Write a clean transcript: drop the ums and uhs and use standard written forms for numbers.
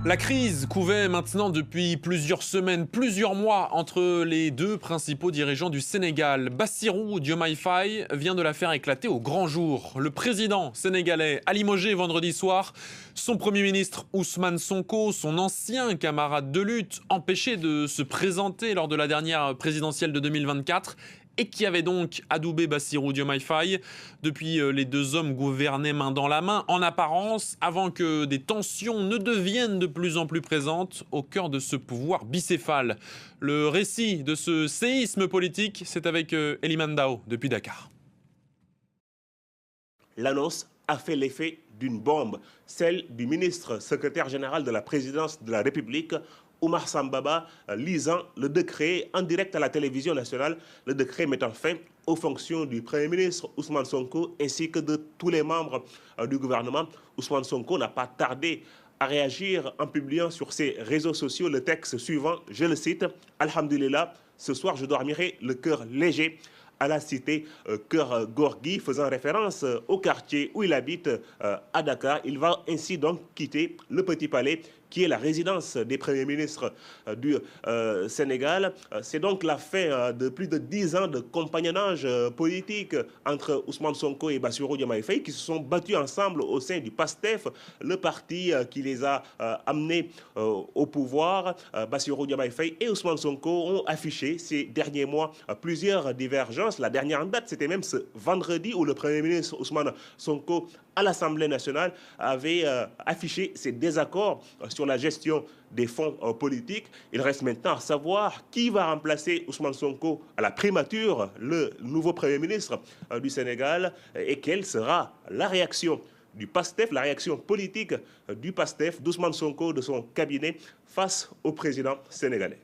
La crise couvait maintenant depuis plusieurs semaines, plusieurs mois entre les deux principaux dirigeants du Sénégal. Bassirou Diomaye Faye vient de la faire éclater au grand jour. Le président sénégalais a limogé vendredi soir son premier ministre Ousmane Sonko, son ancien camarade de lutte, empêché de se présenter lors de la dernière présidentielle de 2024 et qui avait donc adoubé Bassirou Diomaye Faye. Depuis, les deux hommes gouvernaient main dans la main, en apparence, avant que des tensions ne deviennent de plus en plus présentes au cœur de ce pouvoir bicéphale. Le récit de ce séisme politique, c'est avec Eliman Dao, depuis Dakar. L'annonce a fait l'effet d'une bombe, celle du ministre secrétaire général de la présidence de la République, Oumar Sambaba, lisant le décret en direct à la télévision nationale, le décret mettant fin aux fonctions du Premier ministre Ousmane Sonko ainsi que de tous les membres du gouvernement. Ousmane Sonko n'a pas tardé à réagir en publiant sur ses réseaux sociaux le texte suivant, je le cite, « Alhamdulillah, ce soir je dormirai le cœur léger » à la cité Cœur Gorgui, faisant référence au quartier où il habite à Dakar. Il va ainsi donc quitter le Petit Palais, qui est la résidence des premiers ministres du Sénégal. C'est donc la fin de plus de 10 ans de compagnonnage politique entre Ousmane Sonko et Bassirou Diomaye Faye, qui se sont battus ensemble au sein du PASTEF, le parti qui les a amenés au pouvoir. Bassirou Diomaye Faye et Ousmane Sonko ont affiché ces derniers mois plusieurs divergences. La dernière en date, c'était même ce vendredi où le Premier ministre Ousmane Sonko à l'Assemblée nationale avait affiché ses désaccords sur la gestion des fonds politiques. Il reste maintenant à savoir qui va remplacer Ousmane Sonko à la primature, le nouveau Premier ministre du Sénégal, et quelle sera la réaction du PASTEF, la réaction politique du PASTEF, d'Ousmane Sonko, de son cabinet, face au président sénégalais.